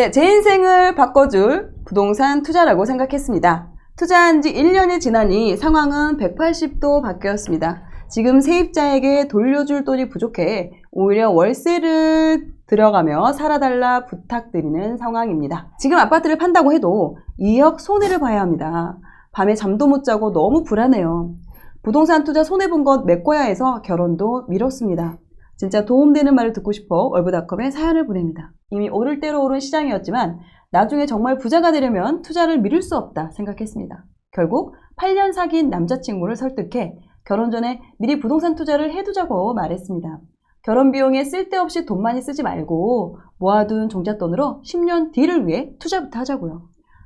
네, 제 인생을 바꿔줄 부동산 투자라고 생각했습니다. 투자한 지 1년이 지나니 상황은 180도 바뀌었습니다. 지금 세입자에게 돌려줄 돈이 부족해 오히려 월세를 들여가며 살아달라 부탁드리는 상황입니다. 지금 아파트를 판다고 해도 2억 손해를 봐야 합니다. 밤에 잠도 못 자고 너무 불안해요. 부동산 투자 손해본 것 메꿔야 해서 결혼도 미뤘습니다. 진짜 도움되는 말을 듣고 싶어 월브닷컴에 사연을 보냅니다. 이미 오를 대로 오른 시장이었지만 나중에 정말 부자가 되려면 투자를 미룰 수 없다 생각했습니다. 결국 8년 사귄 남자친구를 설득해 결혼 전에 미리 부동산 투자를 해두자고 말했습니다. 결혼 비용에 쓸데없이 돈 많이 쓰지 말고 모아둔 종잣돈으로 10년 뒤를 위해 투자부터 하자고요.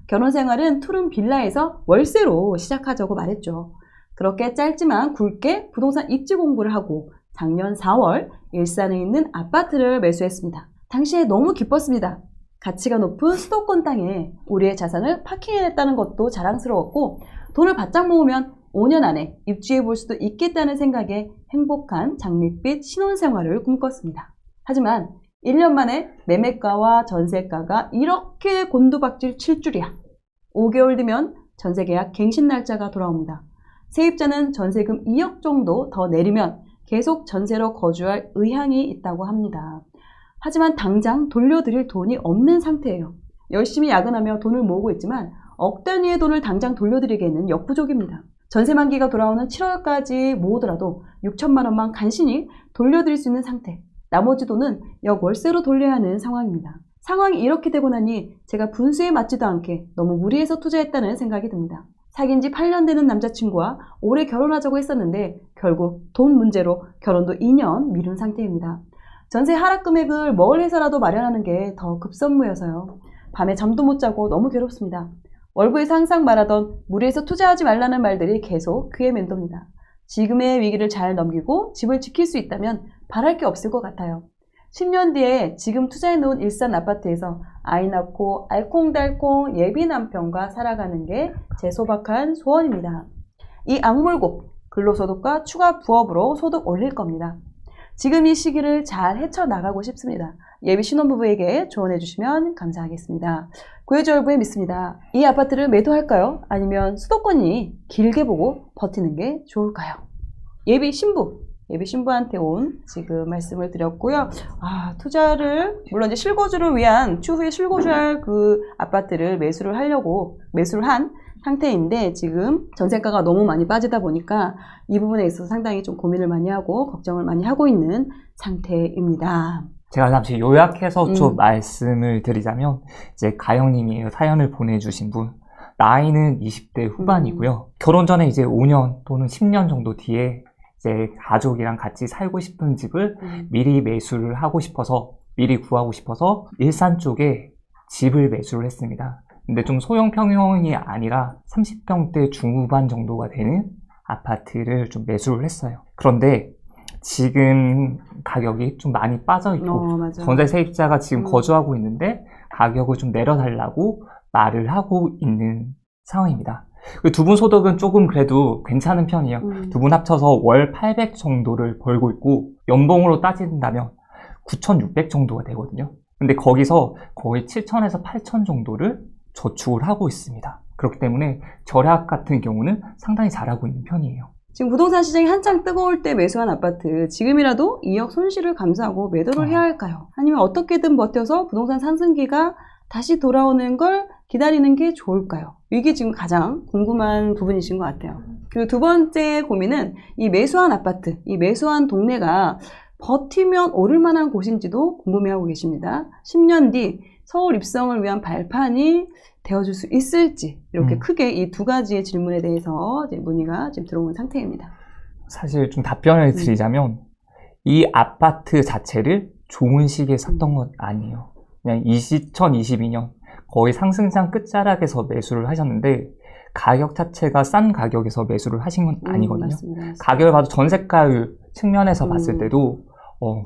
결혼 생활은 투룸 빌라에서 월세로 시작하자고 말했죠. 그렇게 짧지만 굵게 부동산 입지 공부를 하고 작년 4월 일산에 있는 아파트를 매수했습니다. 당시에 너무 기뻤습니다. 가치가 높은 수도권 땅에 우리의 자산을 파킹해냈다는 것도 자랑스러웠고 돈을 바짝 모으면 5년 안에 입주해 볼 수도 있겠다는 생각에 행복한 장밋빛 신혼생활을 꿈꿨습니다. 하지만 1년 만에 매매가와 전세가가 이렇게 곤두박질 칠 줄이야. 5개월 뒤면 전세계약 갱신 날짜가 돌아옵니다. 세입자는 전세금 2억 정도 더 내리면 계속 전세로 거주할 의향이 있다고 합니다. 하지만 당장 돌려드릴 돈이 없는 상태예요. 열심히 야근하며 돈을 모으고 있지만 억 단위의 돈을 당장 돌려드리기에는 역부족입니다. 전세 만기가 돌아오는 7월까지 모으더라도 6천만 원만 간신히 돌려드릴 수 있는 상태. 나머지 돈은 역월세로 돌려야 하는 상황입니다. 상황이 이렇게 되고 나니 제가 분수에 맞지도 않게 너무 무리해서 투자했다는 생각이 듭니다. 사귄 지 8년 되는 남자친구와 올해 결혼하자고 했었는데 결국 돈 문제로 결혼도 2년 미룬 상태입니다. 전세 하락 금액을 뭘 해서라도 마련하는 게 더 급선무여서요. 밤에 잠도 못 자고 너무 괴롭습니다. 월부에서 항상 말하던 무리해서 투자하지 말라는 말들이 계속 귀에 맴돕니다. 지금의 위기를 잘 넘기고 집을 지킬 수 있다면 바랄 게 없을 것 같아요. 10년 뒤에 지금 투자해놓은 일산 아파트에서 아이 낳고 알콩달콩 예비 남편과 살아가는 게 제 소박한 소원입니다. 이 악물고 근로소득과 추가 부업으로 소득 올릴 겁니다. 지금 이 시기를 잘 헤쳐나가고 싶습니다. 예비 신혼부부에게 조언해 주시면 감사하겠습니다. 구해주얼부에 믿습니다. 이 아파트를 매도할까요? 아니면 수도권이 길게 보고 버티는 게 좋을까요? 예비 신부한테 온 지금 말씀을 드렸고요. 투자를 물론 이제 실거주를 위한 추후에 실거주할 그 아파트를 매수를 한 상태인데 지금 전세가가 너무 많이 빠지다 보니까 이 부분에 있어서 상당히 좀 고민을 많이 하고 걱정을 많이 하고 있는 상태입니다. 제가 잠시 요약해서 좀 말씀을 드리자면 이제 가영님이 사연을 보내주신 분 나이는 20대 후반이고요. 결혼 전에 이제 5년 또는 10년 정도 뒤에 이제 가족이랑 같이 살고 싶은 집을 미리 매수를 하고 싶어서 미리 구하고 싶어서 일산 쪽에 집을 매수를 했습니다. 근데 좀 소형 평형이 아니라 30평대 중후반 정도가 되는 아파트를 좀 매수를 했어요. 그런데 지금 가격이 좀 많이 빠져있고 전세 세입자가 지금 거주하고 있는데 가격을 좀 내려달라고 말을 하고 있는 상황입니다. 두 분 소득은 조금 그래도 괜찮은 편이에요. 두 분 합쳐서 월 800 정도를 벌고 있고 연봉으로 따진다면 9,600 정도가 되거든요. 근데 거기서 거의 7,000에서 8,000 정도를 저축을 하고 있습니다. 그렇기 때문에 절약 같은 경우는 상당히 잘하고 있는 편이에요. 지금 부동산 시장이 한창 뜨거울 때 매수한 아파트 지금이라도 2억 손실을 감수하고 매도를 해야 할까요? 아니면 어떻게든 버텨서 부동산 상승기가 다시 돌아오는 걸 기다리는 게 좋을까요? 이게 지금 가장 궁금한 부분이신 것 같아요. 그리고 두 번째 고민은 이 매수한 아파트, 이 매수한 동네가 버티면 오를 만한 곳인지도 궁금해하고 계십니다. 10년 뒤 서울 입성을 위한 발판이 되어줄 수 있을지 이렇게 크게 이 두 가지의 질문에 대해서 이제 문의가 지금 들어온 상태입니다. 사실 좀 답변을 드리자면 이 아파트 자체를 좋은 시기에 샀던 건 아니에요. 그냥 2022년 거의 상승장 끝자락에서 매수를 하셨는데 가격 자체가 싼 가격에서 매수를 하신 건 아니거든요. 맞습니다. 가격을 봐도 전세가율 측면에서 봤을 때도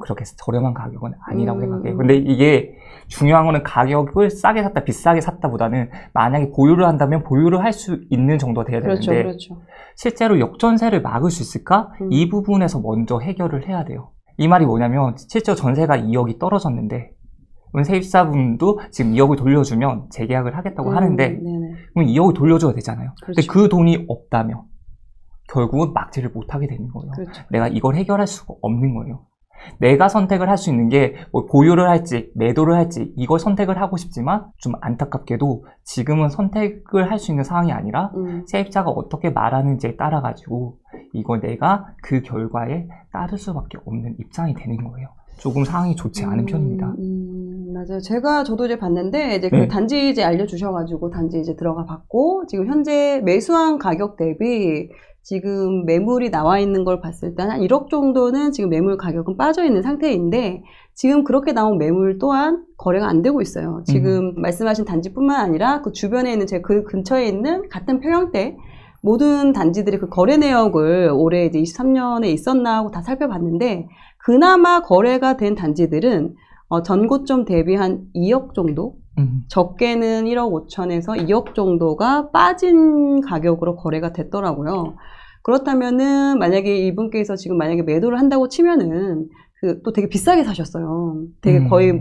그렇게 저렴한 가격은 아니라고 생각해요. 근데 이게 중요한 거는 가격을 싸게 샀다, 비싸게 샀다 보다는 만약에 보유를 한다면 보유를 할 수 있는 정도가 돼야 되는데 그렇죠. 실제로 역전세를 막을 수 있을까? 이 부분에서 먼저 해결을 해야 돼요. 이 말이 뭐냐면 실제로 전세가 2억이 떨어졌는데 세입자분도 지금 2억을 돌려주면 재계약을 하겠다고 하는데 네네. 그럼 2억을 돌려줘야 되잖아요. 근데 그렇죠. 그 돈이 없다면 결국은 막지를 못하게 되는 거예요. 그렇죠. 내가 이걸 해결할 수가 없는 거예요. 내가 선택을 할 수 있는 게 뭐 보유를 할지 매도를 할지 이걸 선택을 하고 싶지만 좀 안타깝게도 지금은 선택을 할 수 있는 상황이 아니라 세입자가 어떻게 말하는지에 따라 가지고 이걸 내가 그 결과에 따를 수밖에 없는 입장이 되는 거예요. 조금 상황이 좋지 않은 편입니다. 맞아요. 저도 이제 봤는데, 이제 네. 그 단지 이제 알려주셔가지고 단지 이제 들어가 봤고, 지금 현재 매수한 가격 대비 지금 매물이 나와 있는 걸 봤을 때 한 1억 정도는 지금 매물 가격은 빠져 있는 상태인데, 지금 그렇게 나온 매물 또한 거래가 안 되고 있어요. 지금 말씀하신 단지뿐만 아니라 그 주변에 있는 제 그 근처에 있는 같은 평형대 모든 단지들이 그 거래 내역을 올해 이제 23년에 있었나 하고 다 살펴봤는데, 그나마 거래가 된 단지들은 전고점 대비 한 2억 정도? 적게는 1억 5천에서 2억 정도가 빠진 가격으로 거래가 됐더라고요. 그렇다면은 만약에 이분께서 지금 만약에 매도를 한다고 치면은 또 되게 비싸게 사셨어요. 되게 거의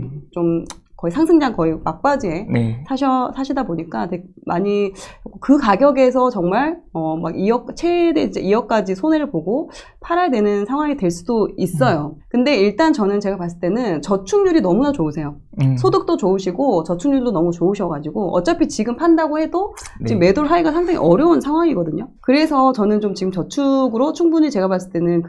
상승장 거의 막바지에 네. 사시다 보니까 되게 많이 그 가격에서 정말 막 2억 최대 이제 2억까지 손해를 보고 팔아야 되는 상황이 될 수도 있어요. 근데 일단 제가 봤을 때는 저축률이 너무나 좋으세요. 소득도 좋으시고 저축률도 너무 좋으셔가지고 어차피 지금 판다고 해도 지금 매도를 하기가 상당히 어려운 상황이거든요. 그래서 저는 좀 지금 저축으로 충분히 제가 봤을 때는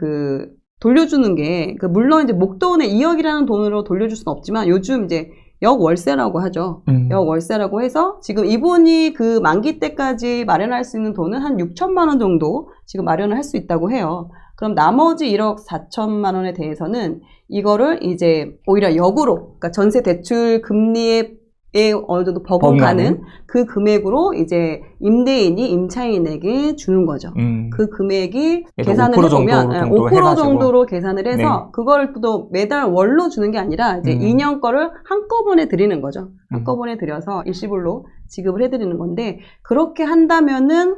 돌려주는 게 물론 이제 목돈에 2억이라는 돈으로 돌려줄 수는 없지만 요즘 이제 역월세라고 하죠. 역월세라고 해서 지금 이분이 그 만기 때까지 마련할 수 있는 돈은 한 6천만 원 정도 지금 마련을 할 수 있다고 해요. 그럼 나머지 1억 4천만 원에 대해서는 이거를 이제 오히려 역으로, 그러니까 전세 대출 금리에 어느 정도 버금가는 그 금액으로 이제 임대인이 임차인에게 주는 거죠. 그 금액이 계산을 해보면 5% 정도로 계산을 해서 그걸 또 매달 월로 주는 게 아니라 이제 2년 거를 한꺼번에 드리는 거죠. 한꺼번에 드려서 일시불로 지급을 해드리는 건데 그렇게 한다면은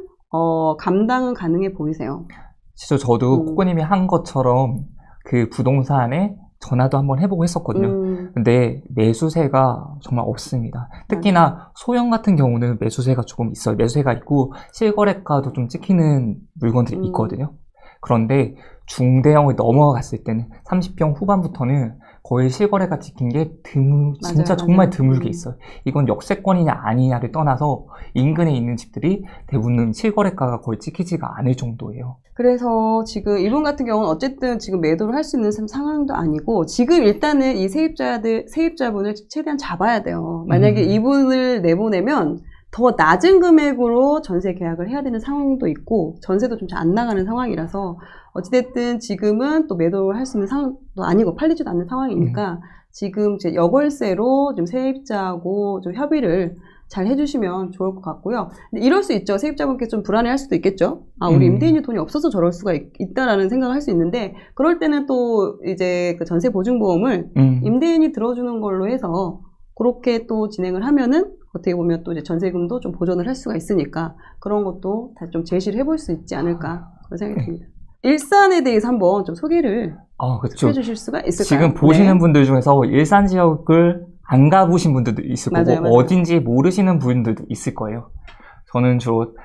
감당은 가능해 보이세요? 진짜 저도 코코님이 한 것처럼 그 부동산에 전화도 한번 해보고 했었거든요. 근데 매수세가 정말 없습니다. 특히나 소형 같은 경우는 매수세가 조금 있어요. 매수세가 있고 실거래가도 좀 찍히는 물건들이 있거든요. 그런데 중대형을 넘어갔을 때는 30평 후반부터는 거의 실거래가 찍힌 게 진짜 정말 드물게 있어요. 이건 역세권이냐 아니냐를 떠나서 인근에 있는 집들이 대부분 실거래가가 거의 찍히지가 않을 정도예요. 그래서 지금 이분 같은 경우는 어쨌든 지금 매도를 할 수 있는 상황도 아니고 지금 일단은 이 세입자분을 최대한 잡아야 돼요. 만약에 이분을 내보내면 더 낮은 금액으로 전세 계약을 해야 되는 상황도 있고 전세도 좀 잘 안 나가는 상황이라서 어찌됐든 지금은 또 매도를 할 수 있는 상황도 아니고 팔리지도 않는 상황이니까 지금 이제 역월세로 좀 세입자하고 좀 협의를 잘 해주시면 좋을 것 같고요. 근데 이럴 수 있죠. 세입자분께 좀 불안해할 수도 있겠죠. 우리 임대인이 돈이 없어서 저럴 수가 있다라는 생각을 할 수 있는데 그럴 때는 또 이제 그 전세 보증보험을 임대인이 들어주는 걸로 해서 그렇게 또 진행을 하면은 어떻게 보면 또 이제 전세금도 좀 보전을 할 수가 있으니까 그런 것도 다 좀 제시를 해볼 수 있지 않을까 그런 생각이 듭니다. 일산에 대해서 한번 좀 소개를 그렇죠. 해주실 수가 있을까요? 지금 보시는 분들 중에서 일산 지역을 안 가보신 분들도 있을 거고 맞아요. 어딘지 모르시는 분들도 있을 거예요. 저는 주로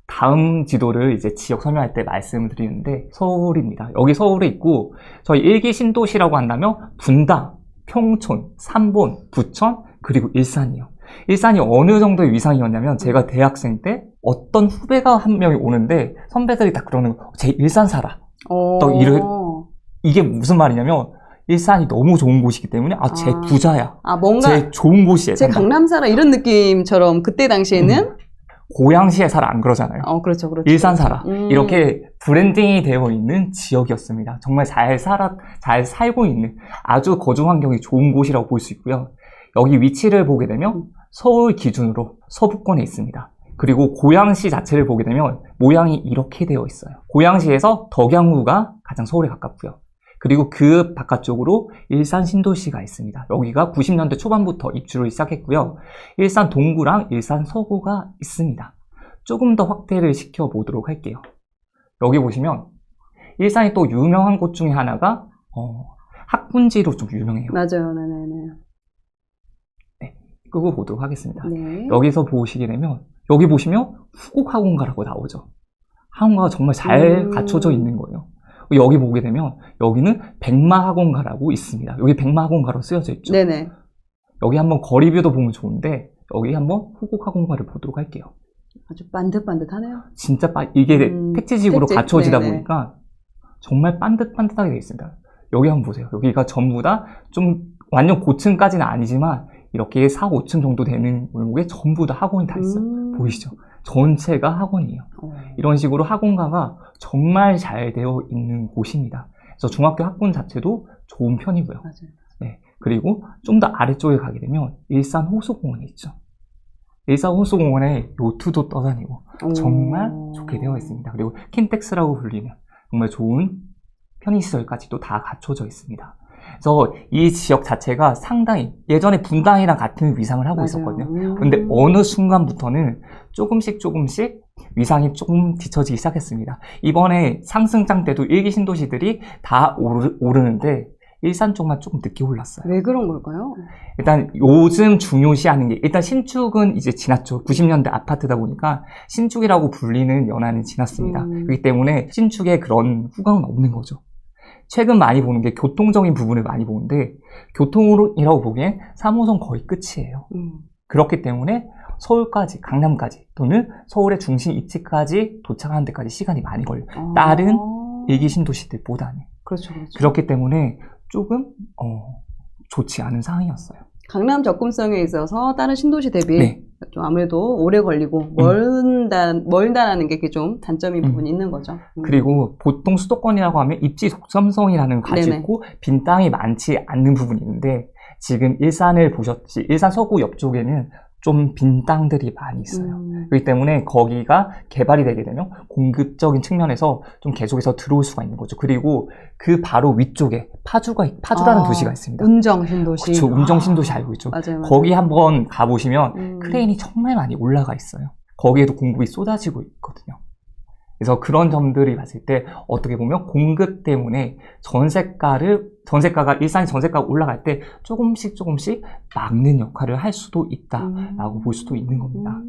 다음 지도를 이제 지역 설명할 때 말씀을 드리는데 서울입니다. 여기 서울에 있고 저희 1기 신도시라고 한다면 분당, 평촌, 삼본, 부천 그리고 일산이요. 일산이 어느 정도의 위상이었냐면 제가 대학생 때 어떤 후배가 한 명이 오는데 선배들이 다 그러는 거 제 일산 살아. 이게 무슨 말이냐면 일산이 너무 좋은 곳이기 때문에 제 부자야. 뭔가 제 좋은 곳이에 제 강남 살아 이런 느낌처럼 그때 당시에는 고양시에 살아 안 그러잖아요. 그렇죠. 일산 살아. 이렇게 브랜딩이 되어 있는 지역이었습니다. 정말 잘 살고 있는 아주 거주 환경이 좋은 곳이라고 볼 수 있고요. 여기 위치를 보게 되면 서울 기준으로 서부권에 있습니다. 그리고 고양시 자체를 보게 되면 모양이 이렇게 되어 있어요. 고양시에서 덕양구가 가장 서울에 가깝고요. 그리고 그 바깥쪽으로 일산 신도시가 있습니다. 여기가 90년대 초반부터 입주를 시작했고요. 일산 동구랑 일산 서구가 있습니다. 조금 더 확대를 시켜보도록 할게요. 여기 보시면 일산이 또 유명한 곳 중에 하나가 학군지로 좀 유명해요. 맞아요. 네네네. 끄고 보도록 하겠습니다. 네. 여기서 보시게 되면 여기 보시면 후곡 학원가라고 나오죠. 학원가가 정말 잘 갖춰져 있는 거예요. 여기 보게 되면 여기는 백마 학원가라고 있습니다. 여기 백마 학원가로 쓰여져 있죠. 네네. 여기 한번 거리뷰도 보면 좋은데 여기 한번 후곡 학원가를 보도록 할게요. 아주 반듯반듯하네요. 진짜 이게 택지식으로 택지? 갖춰지다 네네. 보니까 정말 반듯반듯하게 되어 있습니다. 여기 한번 보세요. 여기가 전부 다 좀 완전 고층까지는 아니지만 이렇게 4, 5층 정도 되는 골목에 전부 다 학원이 다 있어요. 보이시죠? 전체가 학원이에요. 이런 식으로 학원가가 정말 잘 되어 있는 곳입니다. 그래서 중학교 학군 자체도 좋은 편이고요. 맞아요. 네. 그리고 좀 더 아래쪽에 가게 되면 일산 호수공원에 있죠. 일산 호수공원에 요트도 떠다니고 정말 좋게 되어 있습니다. 그리고 킨텍스라고 불리는 정말 좋은 편의시설까지도 다 갖춰져 있습니다. 그래서 이 지역 자체가 상당히 예전에 분당이랑 같은 위상을 하고 맞아요. 있었거든요. 근데 어느 순간부터는 조금씩 위상이 조금 뒤처지기 시작했습니다. 이번에 상승장 때도 일기 신도시들이 다 오르는데 일산 쪽만 조금 늦게 올랐어요. 왜 그런 걸까요? 일단 요즘 중요시하는 게 일단 신축은 이제 지났죠. 90년대 아파트다 보니까 신축이라고 불리는 연한은 지났습니다. 그렇기 때문에 신축에 그런 후광은 없는 거죠. 최근 많이 보는 게 교통적인 부분을 많이 보는데 교통이라고 보기엔 3호선 거의 끝이에요. 그렇기 때문에 서울까지, 강남까지 또는 서울의 중심 입지까지 도착하는 데까지 시간이 많이 걸려요. 다른 일기 신도시들보다는. 그렇죠, 그렇죠. 그렇기 때문에 조금 좋지 않은 상황이었어요. 강남 접근성에 있어서 다른 신도시 대비 네. 좀 아무래도 오래 걸리고 멀다라는 게 좀 단점인 부분이 있는 거죠. 그리고 보통 수도권이라고 하면 입지 독점성이라는 걸 가지고 빈 땅이 많지 않는 부분이 있는데 지금 일산을 보셨지 일산 서구 옆쪽에는 좀 빈 땅들이 많이 있어요. 그렇기 때문에 거기가 개발이 되게 되면 공급적인 측면에서 좀 계속해서 들어올 수가 있는 거죠. 그리고 그 바로 위쪽에 파주라는 도시가 있습니다. 운정 신도시. 그렇죠. 운정 신도시 알고 있죠. 맞아요, 맞아요. 거기 한번 가보시면 크레인이 정말 많이 올라가 있어요. 거기에도 공급이 쏟아지고 있거든요. 그래서 그런 점들이 봤을 때 어떻게 보면 공급 때문에 전세가가 일산이 전세가가 올라갈 때 조금씩 막는 역할을 할 수도 있다라고 볼 수도 있는 겁니다.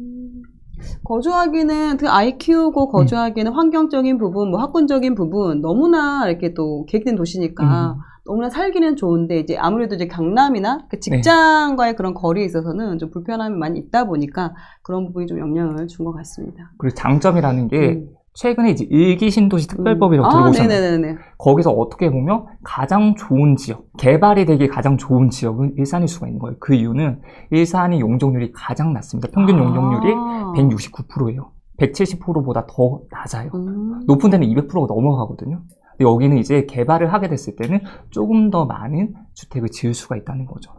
거주하기는 아이 키우고 거주하기는 환경적인 부분, 뭐 학군적인 부분 너무나 이렇게 또 계획된 도시니까 너무나 살기는 좋은데 이제 아무래도 이제 강남이나 그 직장과의 그런 거리에 있어서는 좀 불편함이 많이 있다 보니까 그런 부분이 좀 영향을 준 것 같습니다. 그리고 장점이라는 게 최근에 이제 일기 신도시 특별법이라고 들어보셨나요? 네네네. 거기서 어떻게 보면 가장 좋은 지역, 개발이 되기 가장 좋은 지역은 일산일 수가 있는 거예요. 그 이유는 일산이 용적률이 가장 낮습니다. 평균 용적률이 169%예요. 170%보다 더 낮아요. 높은 데는 200%가 넘어가거든요. 근데 여기는 이제 개발을 하게 됐을 때는 조금 더 많은 주택을 지을 수가 있다는 거죠.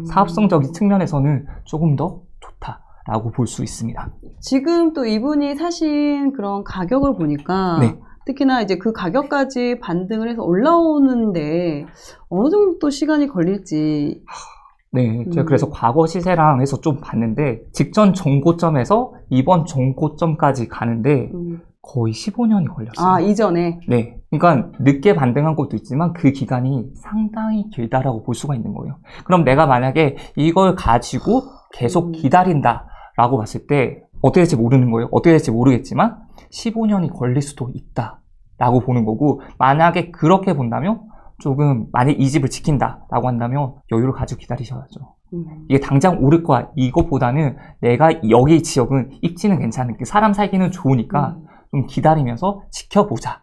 사업성적인 측면에서는 조금 더 좋다라고 볼 수 있습니다. 지금 또 이분이 사신 그런 가격을 보니까 특히나 이제 그 가격까지 반등을 해서 올라오는데 어느 정도 시간이 걸릴지. 네, 제가 그래서 과거 시세랑 해서 좀 봤는데 직전 정고점에서 이번 정고점까지 가는데 거의 15년이 걸렸어요. 아, 이전에? 네. 그러니까 늦게 반등한 것도 있지만 그 기간이 상당히 길다라고 볼 수가 있는 거예요. 그럼 내가 만약에 이걸 가지고 계속 기다린다라고 봤을 때 어떻게 될지 모르는 거예요. 어떻게 될지 모르겠지만 15년이 걸릴 수도 있다라고 보는 거고 만약에 그렇게 본다면 조금 만약 이 집을 지킨다라고 한다면 여유를 가지고 기다리셔야죠. 이게 당장 오를 거야. 이것보다는 내가 여기 지역은 입지는 괜찮은 게 사람 살기는 좋으니까 좀 기다리면서 지켜보자.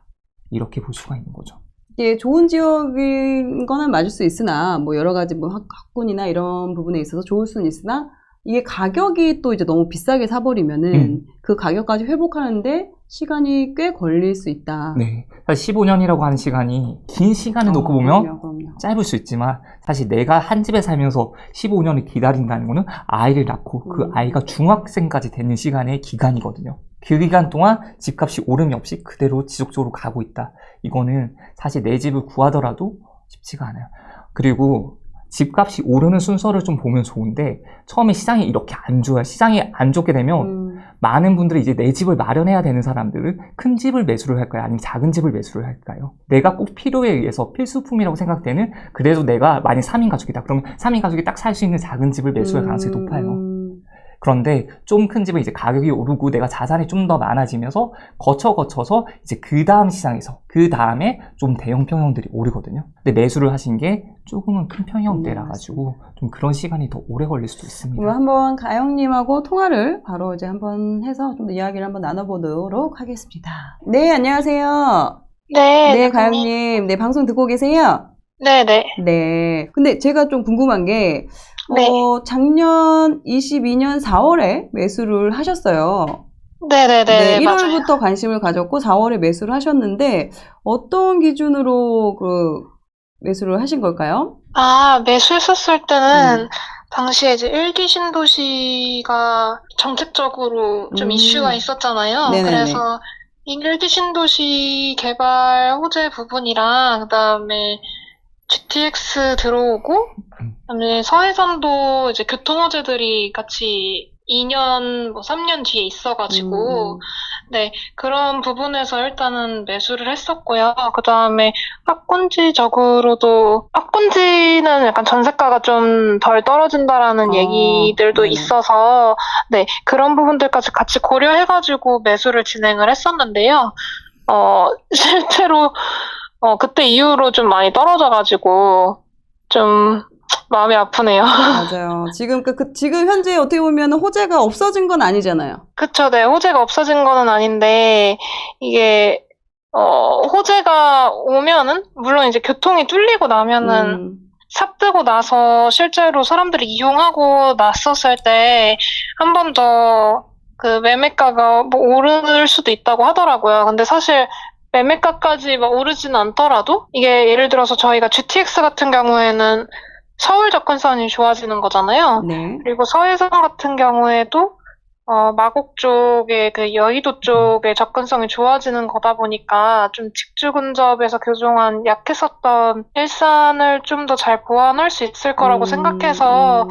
이렇게 볼 수가 있는 거죠. 이게 좋은 지역인 거는 맞을 수 있으나 뭐 여러 가지 뭐 학군이나 이런 부분에 있어서 좋을 수는 있으나 이게 가격이 또 이제 너무 비싸게 사버리면은 그 가격까지 회복하는데 시간이 꽤 걸릴 수 있다. 네. 사실 15년이라고 하는 시간이 긴 시간을 놓고 보면 그럼요. 짧을 수 있지만 사실 내가 한 집에 살면서 15년을 기다린다는 거는 아이를 낳고 그 아이가 중학생까지 되는 시간의 기간이거든요. 그 기간 동안 집값이 오름이 없이 그대로 지속적으로 가고 있다. 이거는 사실 내 집을 구하더라도 쉽지가 않아요. 그리고 집값이 오르는 순서를 좀 보면 좋은데 처음에 시장이 이렇게 안 좋아요. 시장이 안 좋게 되면 많은 분들이 이제 내 집을 마련해야 되는 사람들은 큰 집을 매수를 할까요? 아니면 작은 집을 매수를 할까요? 내가 꼭 필요에 의해서 필수품이라고 생각되는, 그래도 내가 만약 3인 가족이다. 그러면 3인 가족이 딱 살 수 있는 작은 집을 매수할 가능성이 높아요. 그런데 좀 큰 집은 이제 가격이 오르고 내가 자산이 좀 더 많아지면서 거쳐서 이제 그 다음 시장에서 그 다음에 좀 대형 평형들이 오르거든요. 근데 매수를 하신 게 조금은 큰 평형대라 가지고 좀 그런 시간이 더 오래 걸릴 수도 있습니다. 그럼 한번 가영님하고 통화를 바로 이제 한번 해서 좀 더 이야기를 한번 나눠보도록 하겠습니다. 네, 안녕하세요. 네, 네, 대표님. 가영님. 네, 방송 듣고 계세요? 네네. 네. 근데 제가 좀 궁금한 게, 네. 작년 22년 4월에 매수를 하셨어요. 네네네. 네, 맞아요. 1월부터 관심을 가졌고 4월에 매수를 하셨는데, 어떤 기준으로 매수를 하신 걸까요? 매수했었을 때는, 당시에 이제 일기 신도시가 정책적으로 좀 이슈가 있었잖아요. 네네네. 그래서 이 일기 신도시 개발 호재 부분이랑, 그 다음에 GTX 들어오고, 그다음에 서해선도 이제 교통 호재들이 같이 2년, 3년 뒤에 있어가지고, 네, 그런 부분에서 일단은 매수를 했었고요. 그 다음에 학군지적으로도, 학군지는 약간 전세가가 좀 덜 떨어진다라는 얘기들도 네네. 있어서, 네, 그런 부분들까지 같이 고려해가지고 매수를 진행을 했었는데요. 실제로, 그때 이후로 좀 많이 떨어져가지고, 좀, 마음이 아프네요. 맞아요. 지금 지금 현재 어떻게 보면 호재가 없어진 건 아니잖아요. 그쵸, 네. 호재가 없어진 거는 아닌데, 이게, 호재가 오면은, 물론 이제 교통이 뚫리고 나면은, 삽 뜨고 나서 실제로 사람들이 이용하고 났었을 때, 한 번 더 그 매매가가 뭐 오를 수도 있다고 하더라고요. 근데 사실, 매매가까지 막 오르지는 않더라도, 이게 예를 들어서 저희가 GTX 같은 경우에는 서울 접근성이 좋아지는 거잖아요. 네. 그리고 서해선 같은 경우에도 마곡 쪽에 그 여의도 쪽에 접근성이 좋아지는 거다 보니까 좀 직주 근접에서 그동안 약했었던 일산을 좀 더 잘 보완할 수 있을 거라고 생각해서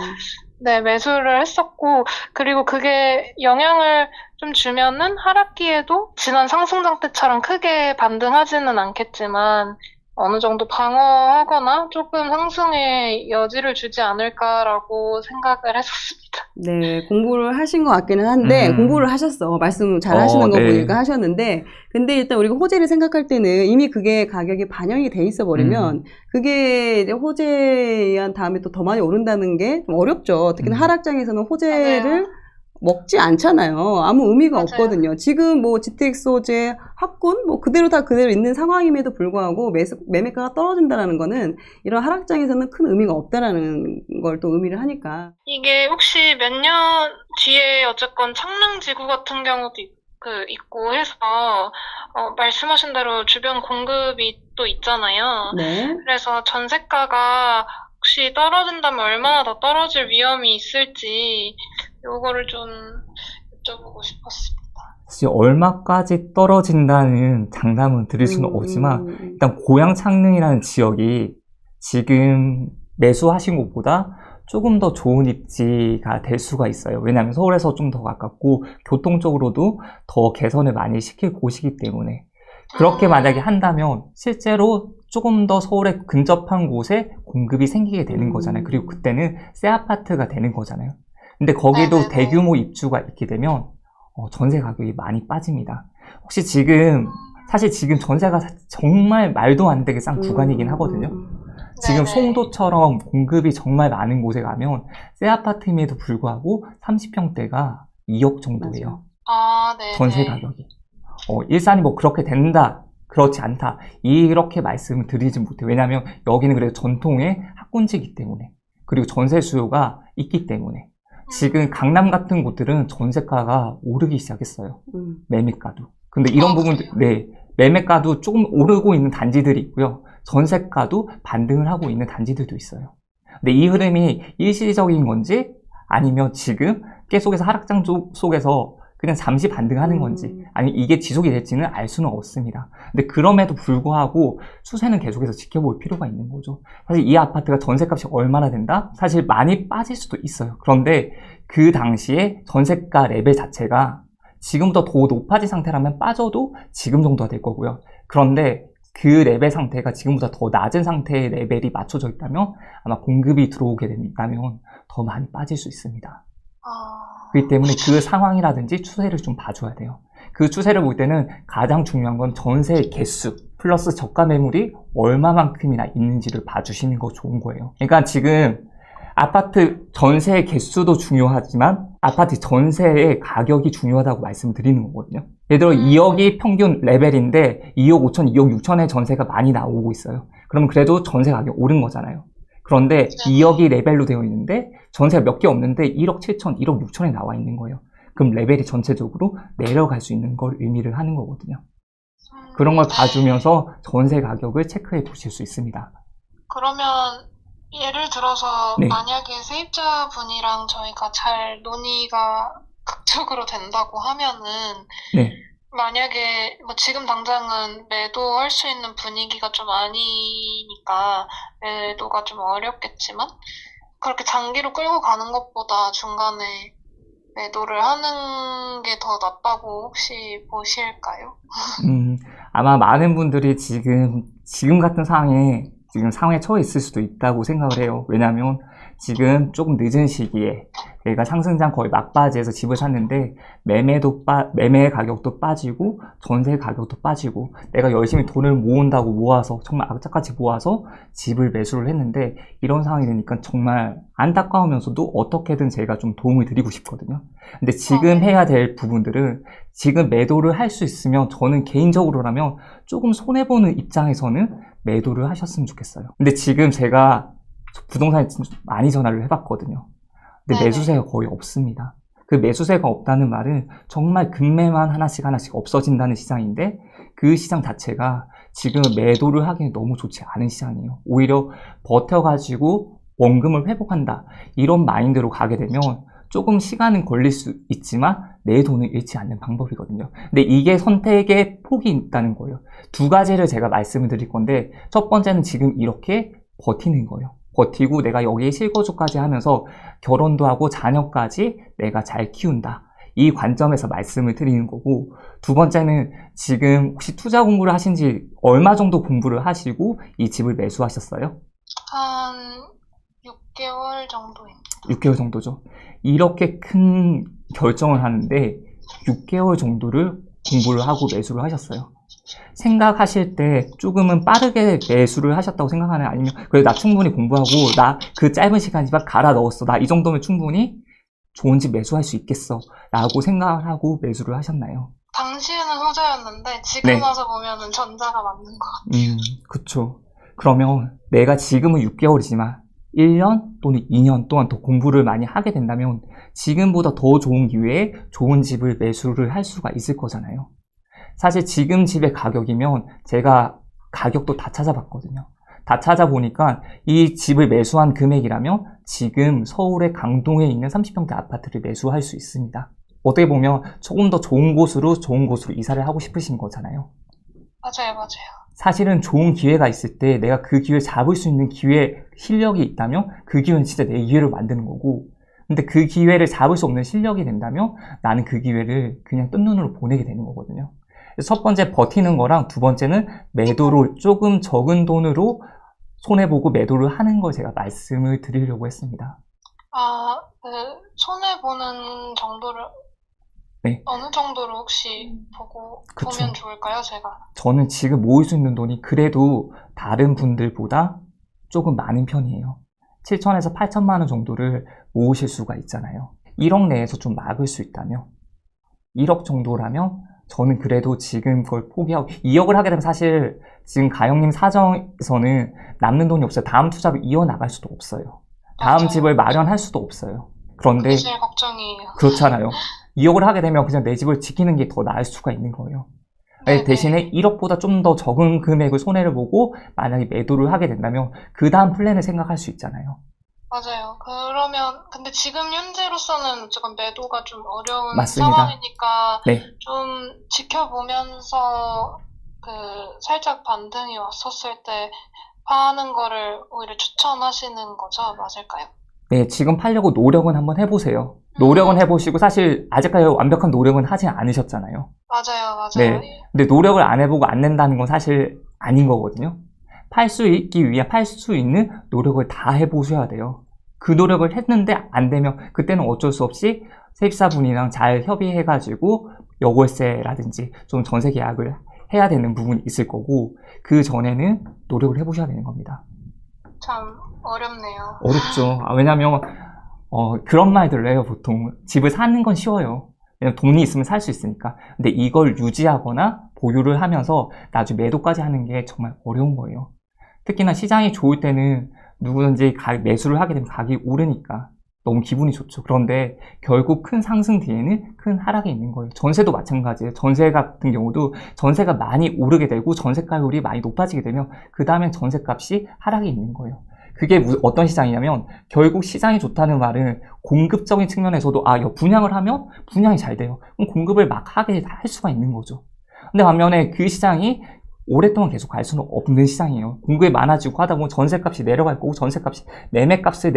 네, 매수를 했었고, 그리고 그게 영향을 좀 주면은 하락기에도 지난 상승장 때처럼 크게 반등하지는 않겠지만 어느 정도 방어하거나 조금 상승의 여지를 주지 않을까라고 생각을 했었습니다. 네, 공부를 하신 것 같기는 한데, 공부를 하셨어. 말씀 잘 하시는 거 네. 보니까 하셨는데, 근데 일단 우리가 호재를 생각할 때는 이미 그게 가격이 반영이 돼 있어 버리면, 그게 이제 호재에 의한 다음에 또 더 많이 오른다는 게 좀 어렵죠. 특히나 하락장에서는 호재를 맞아요. 먹지 않잖아요. 아무 의미가 맞아요. 없거든요. 지금 뭐 GTX 호재, 학군, 뭐 그대로 있는 상황임에도 불구하고 매매가가 떨어진다는 거는 이런 하락장에서는 큰 의미가 없다라는 걸 또 의미를 하니까. 이게 혹시 몇 년 뒤에 어쨌건 창릉지구 같은 경우도 있고 해서 말씀하신 대로 주변 공급이 또 있잖아요. 네. 그래서 전세가가 혹시 떨어진다면 얼마나 더 떨어질 위험이 있을지 요거를 좀 여쭤보고 싶었습니다. 사실 얼마까지 떨어진다는 장담은 드릴 수는 없지만 일단 고양 창릉이라는 지역이 지금 매수하신 곳보다 조금 더 좋은 입지가 될 수가 있어요. 왜냐하면 서울에서 좀 더 가깝고 교통적으로도 더 개선을 많이 시킬 곳이기 때문에 그렇게 만약에 한다면 실제로 조금 더 서울에 근접한 곳에 공급이 생기게 되는 거잖아요. 그리고 그때는 새 아파트가 되는 거잖아요. 근데 거기도 네네네. 대규모 입주가 있게 되면 전세 가격이 많이 빠집니다. 혹시 지금 사실 지금 전세가 정말 말도 안 되게 싼 구간이긴 하거든요. 지금 네네. 송도처럼 공급이 정말 많은 곳에 가면 새 아파트임에도 불구하고 30평대가 2억 정도예요. 네. 전세 가격이. 일산이 뭐 그렇게 된다, 그렇지 않다, 이렇게 말씀을 드리지 못해요. 왜냐하면 여기는 그래도 전통의 학군지이기 때문에, 그리고 전세 수요가 있기 때문에. 지금 강남 같은 곳들은 전세가가 오르기 시작했어요. 매매가도. 근데 이런 부분들, 네, 매매가도 조금 오르고 있는 단지들이 있고요. 전세가도 반등을 하고 있는 단지들도 있어요. 근데 이 흐름이 일시적인 건지 아니면 지금 계속해서 하락장 속에서 그냥 잠시 반등하는 건지 아니면 이게 지속이 될지는 알 수는 없습니다. 근데 그럼에도 불구하고 추세는 계속해서 지켜볼 필요가 있는 거죠. 사실 이 아파트가 전세값이 얼마나 된다? 사실 많이 빠질 수도 있어요. 그런데 그 당시에 전세가 레벨 자체가 지금보다 더 높아진 상태라면 빠져도 지금 정도가 될 거고요. 그런데 그 레벨 상태가 지금보다 더 낮은 상태의 레벨이 맞춰져 있다면 아마 공급이 들어오게 된다면 더 많이 빠질 수 있습니다. 그렇기 때문에 그 상황이라든지 추세를 좀 봐줘야 돼요. 그 추세를 볼 때는 가장 중요한 건 전세 개수 플러스 저가 매물이 얼마만큼이나 있는지를 봐주시는 거 좋은 거예요. 그러니까 지금 아파트 전세 개수도 중요하지만 아파트 전세의 가격이 중요하다고 말씀드리는 거거든요. 예를 들어 2억이 평균 레벨인데 2억 5천, 2억 6천의 전세가 많이 나오고 있어요. 그러면 그래도 전세 가격이 오른 거잖아요. 그런데 2억이 레벨로 되어 있는데 전세가 몇 개 없는데 1억 7천, 1억 6천에 나와 있는 거예요. 그럼 레벨이 전체적으로 내려갈 수 있는 걸 의미를 하는 거거든요. 그런 걸 봐주면서 전세 가격을 체크해 보실 수 있습니다. 그러면 예를 들어서 네. 만약에 세입자분이랑 저희가 잘 논의가 극적으로 된다고 하면은 네. 만약에 뭐 지금 당장은 매도할 수 있는 분위기가 좀 아니니까 매도가 좀 어렵겠지만 그렇게 장기로 끌고 가는 것보다 중간에 매도를 하는 게 더 낫다고 혹시 보실까요? 아마 많은 분들이 지금 같은 상황에 처해 있을 수도 있다고 생각을 해요. 왜냐하면 지금 조금 늦은 시기에 내가 상승장 거의 막바지에서 집을 샀는데 매매 가격도 빠지고 전세 가격도 빠지고 내가 열심히 돈을 모은다고 모아서 정말 악착같이 모아서 집을 매수를 했는데 이런 상황이 되니까 정말 안타까우면서도 어떻게든 제가 좀 도움을 드리고 싶거든요. 근데 지금 해야 될 부분들은 지금 매도를 할 수 있으면 저는 개인적으로라면 조금 손해보는 입장에서는 매도를 하셨으면 좋겠어요. 근데 지금 제가 부동산에 많이 전화를 해봤거든요. 근데 네네. 매수세가 거의 없습니다. 그 매수세가 없다는 말은 정말 급매만 하나씩 없어진다는 시장인데 그 시장 자체가 지금 매도를 하기에 너무 좋지 않은 시장이에요. 오히려 버텨가지고 원금을 회복한다. 이런 마인드로 가게 되면 조금 시간은 걸릴 수 있지만 내 돈을 잃지 않는 방법이거든요. 근데 이게 선택의 폭이 있다는 거예요. 두 가지를 제가 말씀을 드릴 건데 첫 번째는 지금 이렇게 버티는 거예요. 버티고 내가 여기에 실거주까지 하면서 결혼도 하고 자녀까지 내가 잘 키운다. 이 관점에서 말씀을 드리는 거고 두 번째는 지금 혹시 투자 공부를 하신 지 얼마 정도 공부를 하시고 이 집을 매수하셨어요? 한 6개월 정도입니다. 6개월 정도죠. 이렇게 큰 결정을 하는데 6개월 정도를 공부를 하고 매수를 하셨어요. 생각하실 때 조금은 빠르게 매수를 하셨다고 생각하나요? 아니면 그래 나 충분히 공부하고 나 그 짧은 시간이지만 갈아 넣었어. 나 이 정도면 충분히 좋은 집 매수할 수 있겠어. 라고 생각을 하고 매수를 하셨나요? 당시에는 후자였는데 지금 네. 와서 보면은 전자가 맞는 것 같아요. 그쵸. 그러면 내가 지금은 6개월이지만 1년 또는 2년 동안 더 공부를 많이 하게 된다면 지금보다 더 좋은 기회에 좋은 집을 매수를 할 수가 있을 거잖아요. 사실 지금 집의 가격이면 제가 가격도 다 찾아봤거든요. 다 찾아보니까 이 집을 매수한 금액이라면 지금 서울의 강동에 있는 30평대 아파트를 매수할 수 있습니다. 어떻게 보면 조금 더 좋은 곳으로 이사를 하고 싶으신 거잖아요. 맞아요. 사실은 좋은 기회가 있을 때 내가 그 기회를 잡을 수 있는 실력이 있다면 그 기회는 진짜 내 기회로 만드는 거고 근데 그 기회를 잡을 수 없는 실력이 된다면 나는 그 기회를 그냥 뜬 눈으로 보내게 되는 거거든요. 첫 번째 버티는 거랑 두 번째는 매도를 조금 적은 돈으로 손해보고 매도를 하는 걸 제가 말씀을 드리려고 했습니다. 그 손해보는 정도를 네. 어느 정도로 혹시 그쵸. 보면 좋을까요, 제가? 저는 지금 모을 수 있는 돈이 그래도 다른 분들보다 조금 많은 편이에요. 7천에서 8천만 원 정도를 모으실 수가 있잖아요. 1억 내에서 좀 막을 수 있다면 1억 정도라면 저는 그래도 지금 그걸 포기하고 2억을 하게 되면 사실 지금 가영님 사정에서는 남는 돈이 없어요. 다음 투자를 이어나갈 수도 없어요. 다음 맞아요. 집을 마련할 수도 없어요. 그런데 그게 제일 걱정이에요. 그렇잖아요. 2억을 하게 되면 그냥 내 집을 지키는 게 더 나을 수가 있는 거예요. 네네. 대신에 1억보다 좀 더 적은 금액을 손해를 보고 만약에 매도를 하게 된다면 그 다음 플랜을 생각할 수 있잖아요. 맞아요. 그러면 근데 지금 현재로서는 조금 매도가 좀 어려운 맞습니다. 상황이니까 네. 좀 지켜보면서 살짝 반등이 왔었을 때 파는 거를 오히려 추천하시는 거죠? 맞을까요? 네, 지금 팔려고 노력은 한번 해보세요. 노력은 해보시고 사실 아직까지 완벽한 노력은 하지 않으셨잖아요. 맞아요, 맞아요. 네. 근데 노력을 안 해보고 안 낸다는 건 사실 아닌 거거든요. 팔 수 있는 노력을 다 해보셔야 돼요. 그 노력을 했는데 안 되면 그때는 어쩔 수 없이 세입사분이랑 잘 협의해가지고 여월세라든지 좀 전세 계약을 해야 되는 부분이 있을 거고 그 전에는 노력을 해보셔야 되는 겁니다. 참 어렵네요. 어렵죠. 왜냐면 그런 말들을 해요. 보통 집을 사는 건 쉬워요. 그냥 돈이 있으면 살 수 있으니까. 근데 이걸 유지하거나 보유를 하면서 나중에 매도까지 하는 게 정말 어려운 거예요. 특히나 시장이 좋을 때는 누구든지 매수를 하게 되면 가격이 오르니까 너무 기분이 좋죠. 그런데 결국 큰 상승 뒤에는 큰 하락이 있는 거예요. 전세도 마찬가지예요. 전세 같은 경우도 전세가 많이 오르게 되고 전세가율이 많이 높아지게 되면 그 다음엔 전세값이 하락이 있는 거예요. 그게 어떤 시장이냐면 결국 시장이 좋다는 말은 공급적인 측면에서도 분양을 하면 분양이 잘 돼요. 그럼 공급을 막 하게 할 수가 있는 거죠. 근데 반면에 그 시장이 오랫동안 계속 갈 수는 없는 시장이에요. 공급이 많아지고 하다 보면 전세값이 내려갈 거고 전세값이 매매값을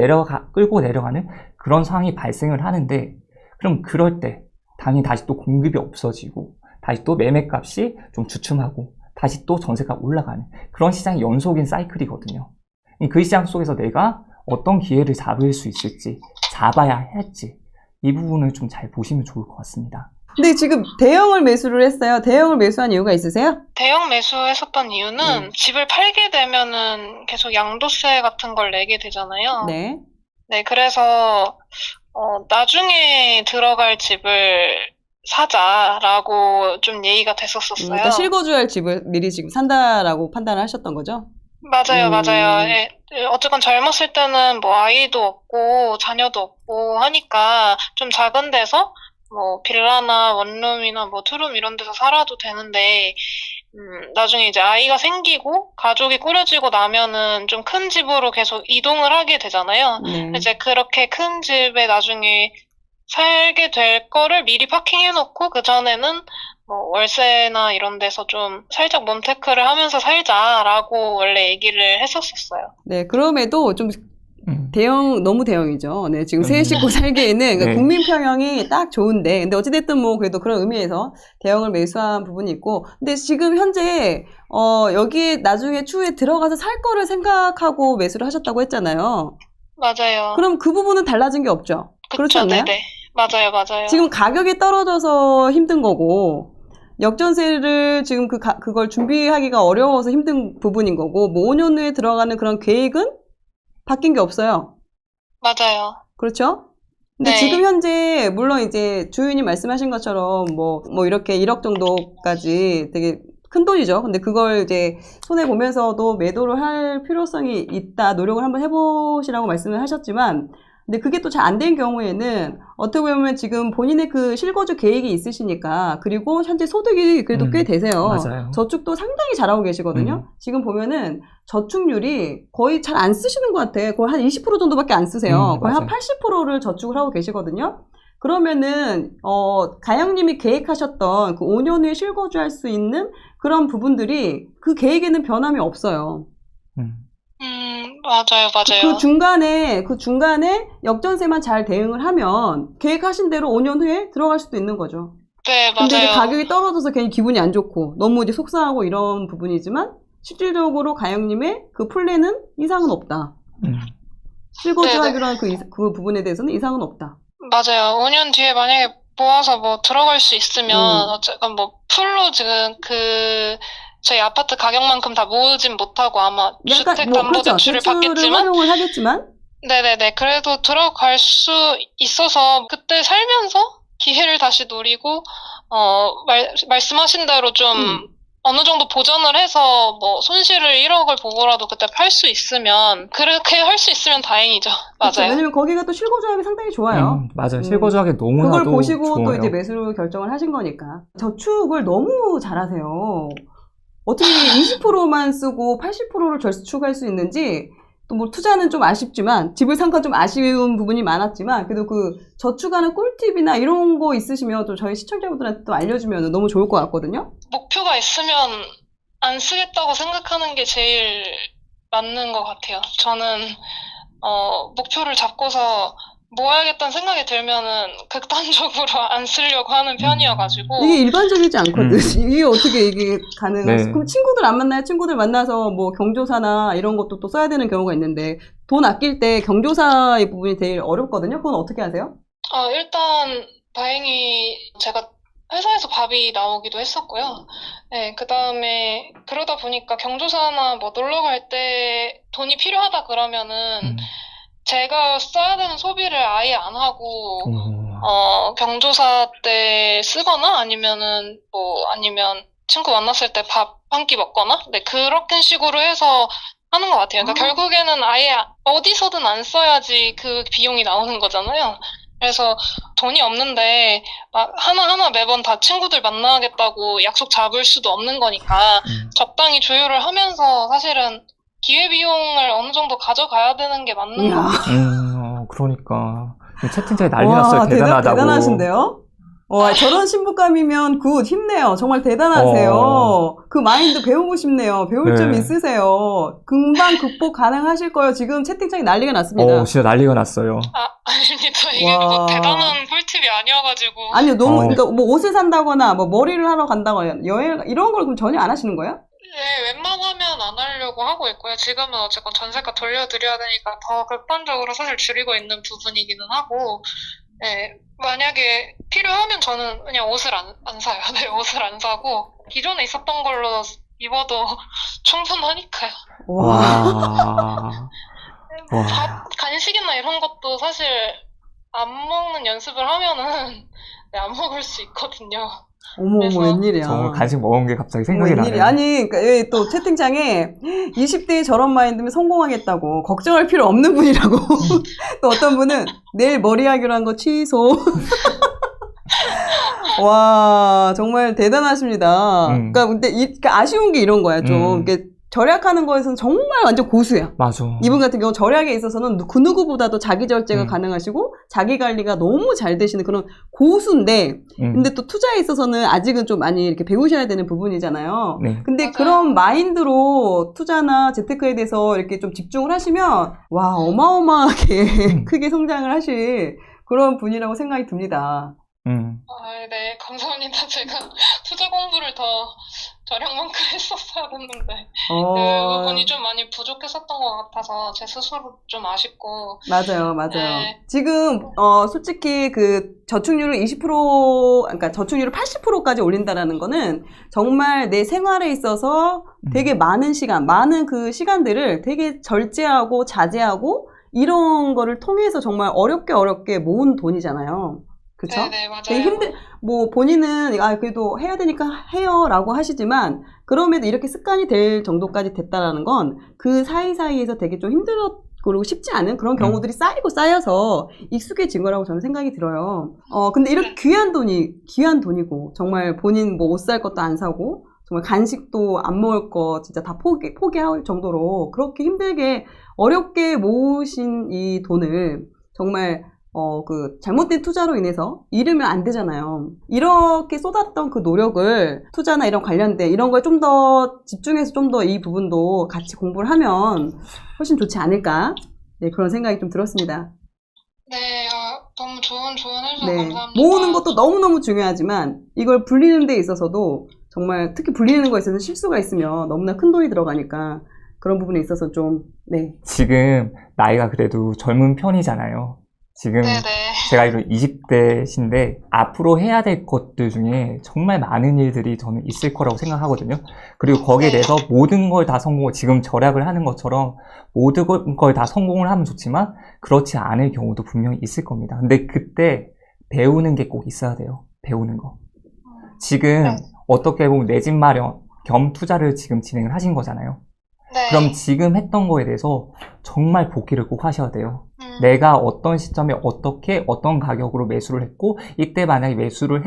끌고 내려가는 그런 상황이 발생을 하는데 그럼 그럴 때 당연히 다시 또 공급이 없어지고 다시 또 매매값이 좀 주춤하고 다시 또 전세가 올라가는 그런 시장의 연속인 사이클이거든요. 그 시장 속에서 내가 어떤 기회를 잡을 수 있을지 잡아야 할지 이 부분을 좀 잘 보시면 좋을 것 같습니다. 근데 지금 대형을 매수를 했어요. 대형을 매수한 이유가 있으세요? 대형 매수했었던 이유는 집을 팔게 되면은 계속 양도세 같은 걸 내게 되잖아요. 네. 네, 그래서 나중에 들어갈 집을 사자라고 좀 예의가 됐었었어요. 그러니까 실거주할 집을 미리 지금 산다라고 판단을 하셨던 거죠? 맞아요, 맞아요. 예, 어쨌건 젊었을 때는 뭐 아이도 없고 자녀도 없고 하니까 좀 작은 데서 뭐 빌라나 원룸이나 뭐 투룸 이런 데서 살아도 되는데 나중에 이제 아이가 생기고 가족이 꾸려지고 나면은 좀 큰 집으로 계속 이동을 하게 되잖아요. 네. 이제 그렇게 큰 집에 나중에 살게 될 거를 미리 파킹해놓고 그 전에는 뭐 월세나 이런 데서 좀 살짝 몸테크를 하면서 살자라고 원래 얘기를 했었었어요. 네, 그럼에도 좀 너무 대형이죠. 네, 지금 세 식구 살기에는 그러니까 네. 국민 평형이 딱 좋은데, 근데 어찌됐든 뭐 그래도 그런 의미에서 대형을 매수한 부분이 있고, 근데 지금 현재, 여기 나중에 추후에 들어가서 살 거를 생각하고 매수를 하셨다고 했잖아요. 맞아요. 그럼 그 부분은 달라진 게 없죠? 그렇지 그쵸, 않나요? 네네. 맞아요, 맞아요. 지금 가격이 떨어져서 힘든 거고, 역전세를 지금 그걸 준비하기가 어려워서 힘든 부분인 거고, 뭐 5년 후에 들어가는 그런 계획은 바뀐 게 없어요. 맞아요. 그렇죠? 근데 네. 지금 현재, 물론 이제 주인이 말씀하신 것처럼 뭐 이렇게 1억 정도까지 되게 큰 돈이죠. 근데 그걸 이제 손해보면서도 매도를 할 필요성이 있다, 노력을 한번 해보시라고 말씀을 하셨지만, 근데 그게 또 잘 안 된 경우에는 어떻게 보면 지금 본인의 그 실거주 계획이 있으시니까, 그리고 현재 소득이 그래도 꽤 되세요. 맞아요. 저축도 상당히 잘하고 계시거든요. 지금 보면은 저축률이 거의 잘 안 쓰시는 것 같아. 거의 한 20% 정도밖에 안 쓰세요. 거의 한 맞아요. 80%를 저축을 하고 계시거든요. 그러면은 가영님이 계획하셨던 그 5년 후에 실거주할 수 있는 그런 부분들이 그 계획에는 변함이 없어요. 맞아요, 맞아요. 그 중간에 역전세만 잘 대응을 하면 계획하신 대로 5년 후에 들어갈 수도 있는 거죠. 네, 근데 이제 맞아요. 가격이 떨어져서 괜히 기분이 안 좋고 너무 이제 속상하고 이런 부분이지만 실질적으로 가영님의 그 플랜은 이상은 없다. 실거주하기로 한 그 부분에 대해서는 이상은 없다. 맞아요. 5년 뒤에 만약에 모아서 뭐 들어갈 수 있으면 어쨌건 뭐 풀로 지금 저희 아파트 가격만큼 다 모으진 못하고 아마 주택담보대출을 대출을 받겠지만 활용을 하겠지만 네네네. 그래도 들어갈 수 있어서 그때 살면서 기회를 다시 노리고 말씀하신 대로 좀 어느 정도 보전을 해서 뭐 손실을 1억을 보고라도 그때 팔 수 있으면 그렇게 할 수 있으면 다행이죠. 그렇죠. 맞아요. 왜냐면 거기가 또 실거주하기 상당히 좋아요. 맞아요. 실거주하기 너무나도 그걸 보시고 좋아요. 또 이제 매수를 결정을 하신 거니까. 저축을 너무 잘하세요. 어떻게 20%만 쓰고 80%를 저축할 수 있는지, 또 뭐 투자는 좀 아쉽지만, 집을 산건 좀 아쉬운 부분이 많았지만, 그래도 그 저축하는 꿀팁이나 이런 거 있으시면 또 저희 시청자분들한테 또 알려주면 너무 좋을 것 같거든요? 목표가 있으면 안 쓰겠다고 생각하는 게 제일 맞는 것 같아요. 저는 목표를 잡고서 모아야겠다는 생각이 들면은 극단적으로 안 쓰려고 하는 편이어가지고. 이게 일반적이지 않거든. 이게 어떻게 이게 가능하지? 네. 그럼 친구들 안 만나요? 친구들 만나서 뭐 경조사나 이런 것도 또 써야 되는 경우가 있는데 돈 아낄 때 경조사의 부분이 되게 어렵거든요. 그건 어떻게 하세요? 일단 다행히 제가 회사에서 밥이 나오기도 했었고요. 네, 그다음에 그러다 보니까 경조사나 뭐 놀러 갈 때 돈이 필요하다 그러면은 제가 써야 되는 소비를 아예 안 하고 경조사 때 쓰거나 아니면은 아니면 친구 만났을 때 밥 한 끼 먹거나 네, 그렇게 식으로 해서 하는 것 같아요. 그러니까 결국에는 아예 어디서든 안 써야지 그 비용이 나오는 거잖아요. 그래서 돈이 없는데 막 하나하나 매번 다 친구들 만나겠다고 약속 잡을 수도 없는 거니까 적당히 조율을 하면서 사실은 기회비용을 어느 정도 가져가야 되는 게 맞는 것 이야. 같아요. 그러니까 채팅창에 난리 났어요. 와, 대단하다고. 대단하신데요? 와, 저런 신부감이면 굿, 힘내요. 정말 대단하세요. 그 마인드 배우고 싶네요. 배울 점 네. 있으세요. 금방 극복 가능하실 거예요. 지금 채팅창에 난리가 났습니다. 진짜 난리가 났어요. 아닙니다. 이게 와. 뭐 대단한 꿀팁이 아니어가지고. 아니요, 너무, 어. 그러니까 뭐 옷을 산다거나, 뭐 머리를 하러 간다거나, 여행, 이런 걸 그럼 전혀 안 하시는 거예요? 네, 웬만하면 안 하려고 하고 있고요. 지금은 어쨌건 전세가 돌려드려야 되니까 더 극단적으로 사실 줄이고 있는 부분이기는 하고, 네, 만약에 필요하면 저는 그냥 옷을 안 사요. 네, 옷을 안 사고, 기존에 있었던 걸로 입어도 충분하니까요. 와. 간식이나 이런 것도 사실 안 먹는 연습을 하면은 네, 안 먹을 수 있거든요. 어머, 그래서- 웬일이야. 저 간식 먹은 게 갑자기 생각이 웬일이야. 나네요. 아니, 그러니까 여기 또 채팅창에 20대에 저런 마인드면 성공하겠다고, 걱정할 필요 없는 분이라고. 또 어떤 분은 내일 머리하기로 한 거 취소. 와, 정말 대단하십니다. 그러니까 근데 그러니까 아쉬운 게 이런 거야. 좀 이렇게 절약하는 거에서는 정말 완전 고수야. 맞아. 이분 같은 경우 절약에 있어서는 그 누구보다도 자기 절제가 가능하시고 자기 관리가 너무 잘 되시는 그런 고수인데, 근데 또 투자에 있어서는 아직은 좀 많이 이렇게 배우셔야 되는 부분이잖아요. 네. 근데 맞아요. 그런 마인드로 투자나 재테크에 대해서 이렇게 좀 집중을 하시면 와, 어마어마하게 크게 성장을 하실 그런 분이라고 생각이 듭니다. 네, 감사합니다. 제가 투자 공부를 더 저력만큼 했었어야 됐는데 그 부분이 좀 많이 부족했었던 것 같아서 제 스스로 좀 아쉽고. 맞아요. 네. 지금 솔직히 그 저축률을 20%, 그러니까 저축률을 80%까지 올린다라는 거는 정말 내 생활에 있어서 되게 많은 시간, 많은 그 시간들을 되게 절제하고 자제하고 이런 거를 통해서 정말 어렵게 모은 돈이잖아요. 그쵸? 네, 맞아요. 되게 뭐 본인은 그래도 해야 되니까 해요라고 하시지만 그럼에도 이렇게 습관이 될 정도까지 됐다라는 건 그 사이사이에서 되게 좀 그리고 쉽지 않은 그런 경우들이 쌓여서 익숙해진 거라고 저는 생각이 들어요. 근데 이렇게 귀한 돈이고 정말 본인 뭐 옷 살 것도 안 사고 정말 간식도 안 먹을 거 진짜 다 포기할 정도로 그렇게 힘들게 어렵게 모으신 이 돈을 정말 그 잘못된 투자로 인해서 잃으면 안 되잖아요. 이렇게 쏟았던 그 노력을 투자나 이런 관련된 이런 거에 좀 더 집중해서 좀 더 이 부분도 같이 공부를 하면 훨씬 좋지 않을까? 네, 그런 생각이 좀 들었습니다. 네, 너무 좋은 해주셔서 네, 감사합니다. 모으는 것도 너무너무 중요하지만 이걸 불리는 데 있어서도 정말 특히 불리는 거에 있어서 실수가 있으면 너무나 큰 돈이 들어가니까 그런 부분에 있어서 좀 네. 지금 나이가 그래도 젊은 편이잖아요. 지금 네네. 제가 알기로 20대신데 앞으로 해야 될 것들 중에 정말 많은 일들이 저는 있을 거라고 생각하거든요. 그리고 거기에 대해서 모든 걸 다 지금 절약을 하는 것처럼 모든 걸 다 성공을 하면 좋지만 그렇지 않을 경우도 분명히 있을 겁니다. 근데 그때 배우는 게 꼭 있어야 돼요. 배우는 거. 지금 어떻게 보면 내 집 마련 겸 투자를 지금 진행을 하신 거잖아요. 네. 그럼 지금 했던 거에 대해서 정말 복기를 꼭 하셔야 돼요. 내가 어떤 시점에 어떤 가격으로 매수를 했고 이때 만약에 매수를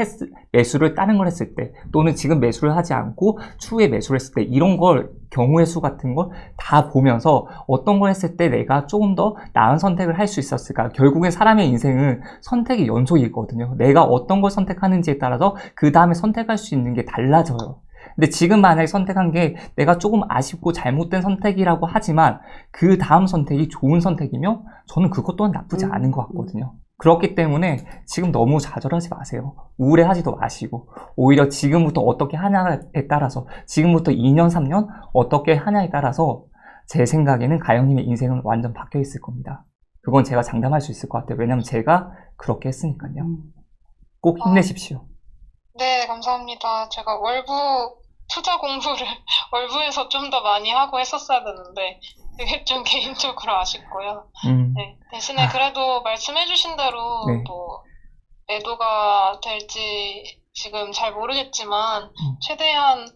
다른 걸 했을 때 또는 지금 매수를 하지 않고 추후에 매수를 했을 때 이런 걸 경우의 수 같은 걸 다 보면서 어떤 걸 했을 때 내가 조금 더 나은 선택을 할 수 있었을까. 결국엔 사람의 인생은 선택의 연속이거든요. 내가 어떤 걸 선택하는지에 따라서 그 다음에 선택할 수 있는 게 달라져요. 근데 지금 만약에 선택한 게 내가 조금 아쉽고 잘못된 선택이라고 하지만 그 다음 선택이 좋은 선택이면 저는 그것 또한 나쁘지 않은 것 같거든요. 그렇기 때문에 지금 너무 좌절하지 마세요. 우울해하지도 마시고 오히려 지금부터 어떻게 하냐에 따라서 지금부터 2년, 3년 어떻게 하냐에 따라서 제 생각에는 가영님의 인생은 완전 바뀌어 있을 겁니다. 그건 제가 장담할 수 있을 것 같아요. 왜냐면 제가 그렇게 했으니까요. 꼭 힘내십시오. 네, 감사합니다. 제가 월부 투자 공부를 월부에서 좀 더 많이 하고 했었어야 되는데 그게 좀 개인적으로 아쉽고요. 네, 대신에 그래도 말씀해주신 대로 네. 뭐 매도가 될지 지금 잘 모르겠지만 최대한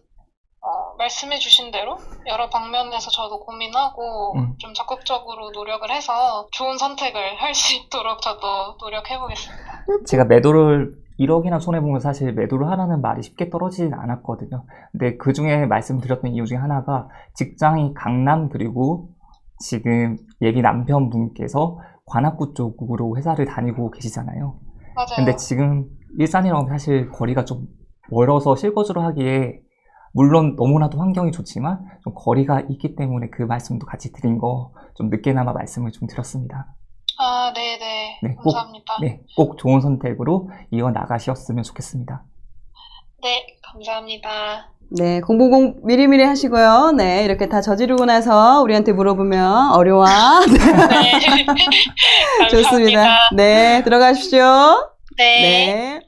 말씀해주신 대로 여러 방면에서 저도 고민하고 좀 적극적으로 노력을 해서 좋은 선택을 할 수 있도록 저도 노력해보겠습니다. 제가 매도를 1억이나 손해보면 사실 매도를 하라는 말이 쉽게 떨어지진 않았거든요. 근데 그 중에 말씀드렸던 이유 중에 하나가 직장이 강남 그리고 지금 예비 남편분께서 관악구 쪽으로 회사를 다니고 계시잖아요. 맞아요. 근데 지금 일산이라고 하면 사실 거리가 좀 멀어서 실거주를 하기에 물론 너무나도 환경이 좋지만 좀 거리가 있기 때문에 그 말씀도 같이 드린 거 좀 늦게나마 말씀을 좀 드렸습니다. 아, 네네. 네, 감사합니다. 꼭 좋은 선택으로 이어나가셨으면 좋겠습니다. 네, 감사합니다. 네, 공부 미리미리 하시고요. 네, 이렇게 다 저지르고 나서 우리한테 물어보면 어려워. 네. 감사합니다. 좋습니다. 네, 들어가십시오. 네. 네.